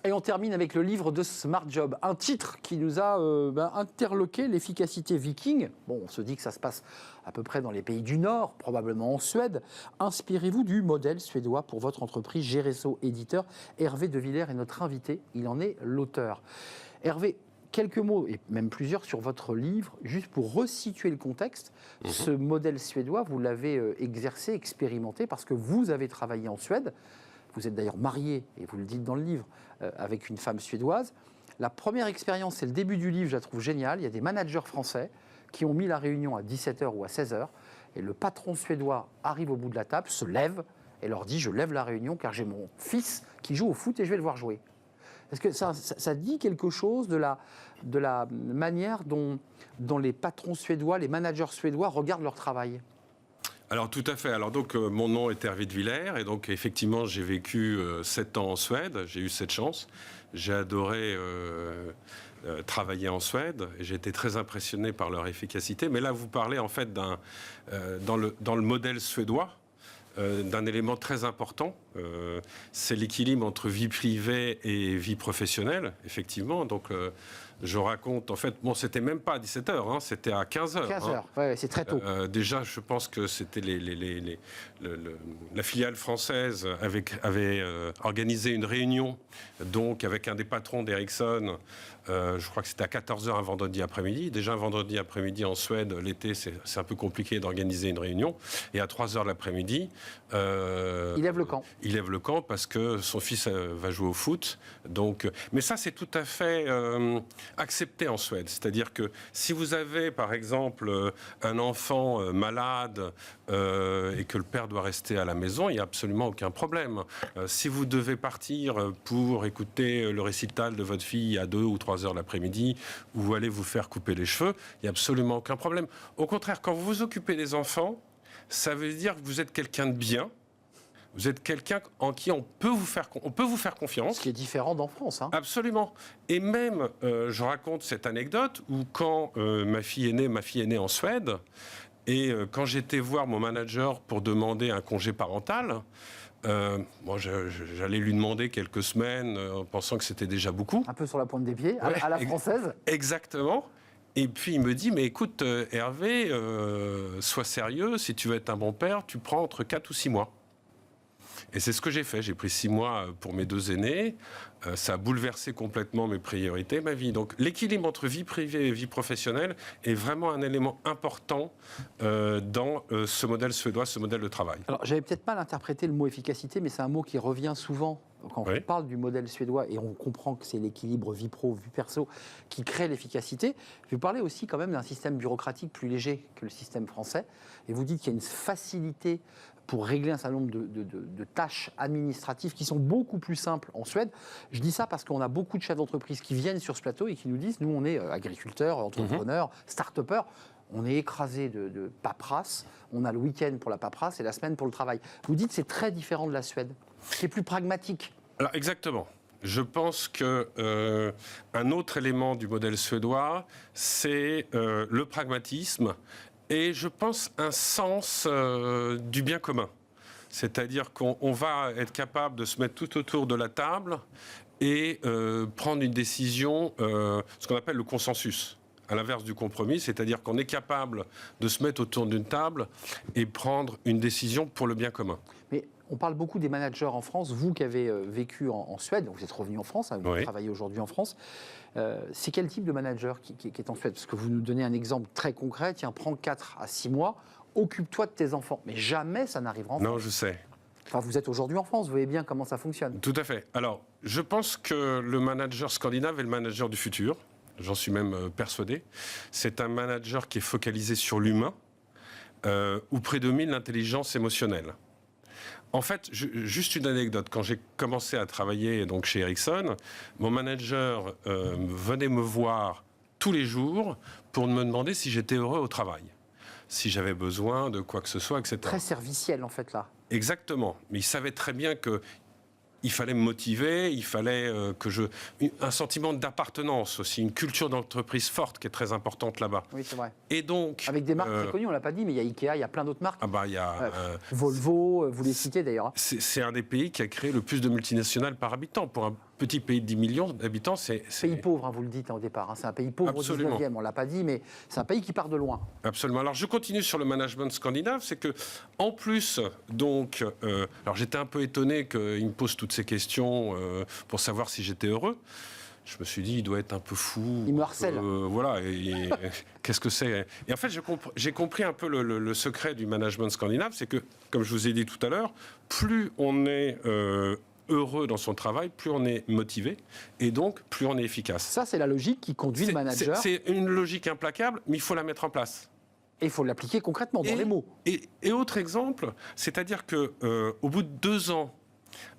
Et on termine avec le livre de Smart Job, un titre qui nous a interloqué, l'efficacité viking. Bon, on se dit que ça se passe à peu près dans les pays du Nord, probablement en Suède. Inspirez-vous du modèle suédois pour votre entreprise. Géresso éditeur, Hervé De Villers est notre invité, il en est l'auteur. Hervé, quelques mots, et même plusieurs, sur votre livre, juste pour resituer le contexte. Ce modèle suédois, vous l'avez exercé, expérimenté, parce que vous avez travaillé en Suède. Vous êtes d'ailleurs marié, et vous le dites dans le livre, avec une femme suédoise. La première expérience, c'est le début du livre, je la trouve géniale. Il y a des managers français qui ont mis la réunion à 17h ou à 16h, et le patron suédois arrive au bout de la table, se lève, et leur dit « Je lève la réunion car j'ai mon fils qui joue au foot et je vais le voir jouer ». Est-ce que ça dit quelque chose de la manière dont les patrons suédois, les managers suédois regardent leur travail ? Alors tout à fait. Alors donc mon nom est Hervé De Villers et donc effectivement j'ai vécu 7 ans en Suède. J'ai eu cette chance. J'ai adoré travailler en Suède et j'ai été très impressionné par leur efficacité. Mais là vous parlez en fait dans le modèle suédois d'un élément très important. C'est l'équilibre entre vie privée et vie professionnelle, effectivement. Donc je raconte, en fait, bon, c'était même pas à 17h, hein, c'était à 15h. 15h, ouais, c'est très tôt. Déjà, je pense que c'était la filiale française avait organisé une réunion, donc avec un des patrons d'Ericsson, je crois que c'était à 14h un vendredi après-midi. Déjà, un vendredi après-midi en Suède, l'été, c'est un peu compliqué d'organiser une réunion. Et à 3h l'après-midi... il lève le camp. Il lève le camp parce que son fils va jouer au foot. Donc, mais ça, c'est tout à fait accepté en Suède. C'est-à-dire que si vous avez, par exemple, un enfant malade et que le père doit rester à la maison, il n'y a absolument aucun problème. Si vous devez partir pour écouter le récital de votre fille à 2 ou 3 heures l'après-midi, ou aller vous faire couper les cheveux, il n'y a absolument aucun problème. Au contraire, quand vous vous occupez des enfants, ça veut dire que vous êtes quelqu'un de bien. Vous êtes quelqu'un en qui on peut vous faire confiance. Ce qui est différent d'en France. Hein. Absolument. Et même, je raconte cette anecdote où quand ma fille est née en Suède, et quand j'étais voir mon manager pour demander un congé parental, moi, j'allais lui demander quelques semaines en pensant que c'était déjà beaucoup. Un peu sur la pointe des pieds, à la française. Exactement. Et puis il me dit, mais écoute Hervé, sois sérieux, si tu veux être un bon père, tu prends entre 4 ou 6 mois. Et c'est ce que j'ai fait. J'ai pris 6 mois pour mes 2 aînés. Ça a bouleversé complètement mes priorités, ma vie. Donc l'équilibre entre vie privée et vie professionnelle est vraiment un élément important dans ce modèle suédois, ce modèle de travail. Alors j'avais peut-être mal interprété le mot efficacité, mais c'est un mot qui revient souvent quand on parle du modèle suédois, et on comprend que c'est l'équilibre vie pro, vie perso qui crée l'efficacité. Vous parlez aussi quand même d'un système bureaucratique plus léger que le système français, et vous dites qu'il y a une facilité pour régler un certain nombre de tâches administratives qui sont beaucoup plus simples en Suède. Je dis ça parce qu'on a beaucoup de chefs d'entreprise qui viennent sur ce plateau et qui nous disent, nous on est agriculteurs, entrepreneurs, start-upers, on est écrasé de paperasse, on a le week-end pour la paperasse et la semaine pour le travail. Vous dites que c'est très différent de la Suède, c'est plus pragmatique. Alors exactement. Je pense qu'un autre élément du modèle suédois, c'est le pragmatisme. Et je pense un sens du bien commun. C'est-à-dire qu'on va être capable de se mettre tout autour de la table et prendre une décision, ce qu'on appelle le consensus, à l'inverse du compromis, c'est-à-dire qu'on est capable de se mettre autour d'une table et prendre une décision pour le bien commun. Mais on parle beaucoup des managers en France. Vous qui avez vécu en Suède, donc vous êtes revenu en France, hein, vous travaillez aujourd'hui en France. C'est quel type de manager qui est en Suède ? Parce que vous nous donnez un exemple très concret. Tiens, prends 4 à 6 mois, occupe-toi de tes enfants. Mais jamais ça n'arrivera en France. Non, je sais. Enfin, vous êtes aujourd'hui en France, vous voyez bien comment ça fonctionne. Tout à fait. Alors, je pense que le manager scandinave est le manager du futur. J'en suis même persuadé. C'est un manager qui est focalisé sur l'humain, où prédomine l'intelligence émotionnelle. En fait, juste une anecdote. Quand j'ai commencé à travailler donc, chez Ericsson, mon manager venait me voir tous les jours pour me demander si j'étais heureux au travail, si j'avais besoin de quoi que ce soit, etc. Très serviciel, en fait, là. Exactement. Mais il savait très bien que il fallait me motiver, il fallait un sentiment d'appartenance aussi, une culture d'entreprise forte qui est très importante là-bas. Oui, c'est vrai. Et donc, avec des marques très connues, on l'a pas dit, mais il y a Ikea, il y a plein d'autres marques. Ah bah il y a Volvo, vous les citez d'ailleurs. C'est un des pays qui a créé le plus de multinationales par habitant. petit pays de 10 millions d'habitants, c'est... Pays pauvre, hein, vous le dites au départ. Hein, c'est un pays pauvre Absolument. au 19e, on ne l'a pas dit, mais c'est un pays qui part de loin. Absolument. Alors, je continue sur le management scandinave. C'est que, en plus, donc... alors, j'étais un peu étonné qu'il me pose toutes ces questions pour savoir si j'étais heureux. Je me suis dit, il doit être un peu fou. Il me harcèle. Voilà. Qu'est-ce que c'est? Et en fait, j'ai compris un peu le secret du management scandinave. C'est que, comme je vous ai dit tout à l'heure, plus on est heureux dans son travail, plus on est motivé. Et donc, plus on est efficace. Ça, c'est la logique qui conduit le manager. C'est une logique implacable, mais il faut la mettre en place. Et il faut l'appliquer concrètement, dans les mots. Et autre exemple, c'est-à-dire qu'au bout de 2 ans,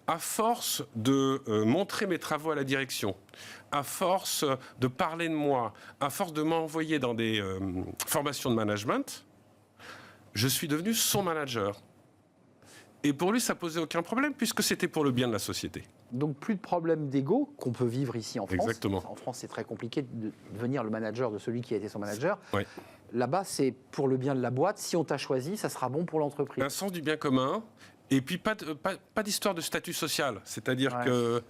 à force de montrer mes travaux à la direction, à force de parler de moi, à force de m'envoyer dans des formations de management, je suis devenu son manager. Et pour lui, ça posait aucun problème, puisque c'était pour le bien de la société. Donc plus de problème d'ego qu'on peut vivre ici en France. Exactement. En France, c'est très compliqué de devenir le manager de celui qui a été son manager. Oui. Là-bas, c'est pour le bien de la boîte. Si on t'a choisi, ça sera bon pour l'entreprise. Un sens du bien commun. Et puis, pas d'histoire de statut social. C'est-à-dire que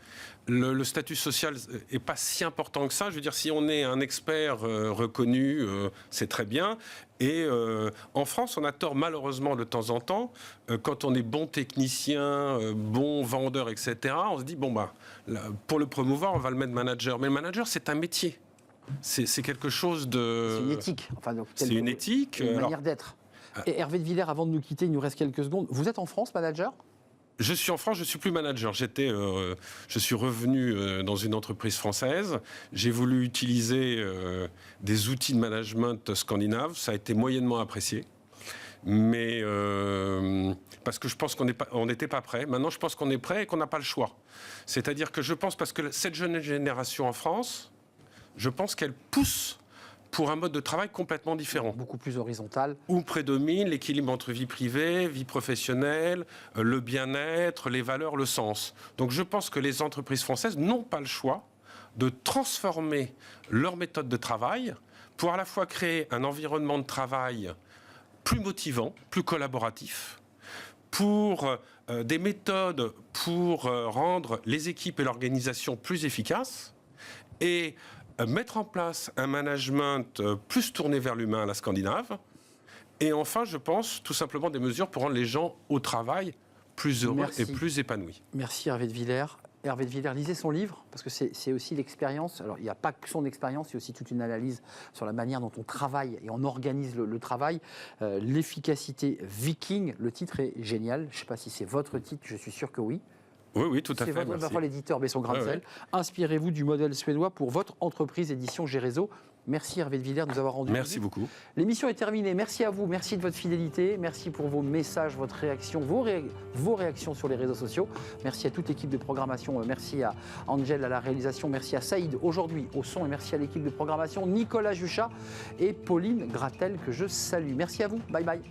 le statut social n'est pas si important que ça. Je veux dire, si on est un expert reconnu, c'est très bien. Et en France, on a tort, malheureusement, de temps en temps, quand on est bon technicien, bon vendeur, etc., on se dit, bon, bah, là, pour le promouvoir, on va le mettre manager. Mais le manager, c'est un métier. C'est quelque chose de... C'est une éthique. Enfin, c'est une éthique. Une manière d'être. Et Hervé de Villers, avant de nous quitter, il nous reste quelques secondes. Vous êtes en France, manager ? Je suis en France, je ne suis plus manager. Je suis revenu dans une entreprise française. J'ai voulu utiliser des outils de management scandinaves. Ça a été moyennement apprécié. Mais parce que je pense qu'on n'était pas prêt. Maintenant, je pense qu'on est prêt et qu'on n'a pas le choix. C'est-à-dire que je pense, parce que cette jeune génération en France, je pense qu'elle pousse pour un mode de travail complètement différent. Beaucoup plus horizontal. Où prédomine l'équilibre entre vie privée, vie professionnelle, le bien-être, les valeurs, le sens. Donc je pense que les entreprises françaises n'ont pas le choix de transformer leur méthode de travail pour à la fois créer un environnement de travail plus motivant, plus collaboratif, pour des méthodes pour rendre les équipes et l'organisation plus efficaces, et mettre en place un management plus tourné vers l'humain à la scandinave. Et enfin, je pense tout simplement des mesures pour rendre les gens au travail plus heureux et plus épanouis. Merci Hervé de Villers. Hervé de Villers, lisez son livre, parce que c'est aussi l'expérience. Alors, il n'y a pas que son expérience, il y a aussi toute une analyse sur la manière dont on travaille et on organise le travail. L'efficacité viking, le titre est génial. Je ne sais pas si c'est votre titre, je suis sûr que oui. Oui, tout à fait. C'est votre parfois l'éditeur Besson Grancel. Inspirez-vous du modèle suédois pour votre entreprise, édition Gérézo. Merci Hervé de Villers de nous avoir rendu. Merci beaucoup. L'émission est terminée. Merci à vous. Merci de votre fidélité. Merci pour vos messages, votre réaction, vos réactions sur les réseaux sociaux. Merci à toute l'équipe de programmation. Merci à Angel à la réalisation. Merci à Saïd aujourd'hui au son. Et merci à l'équipe de programmation, Nicolas Juchat et Pauline Gratel que je salue. Merci à vous. Bye bye.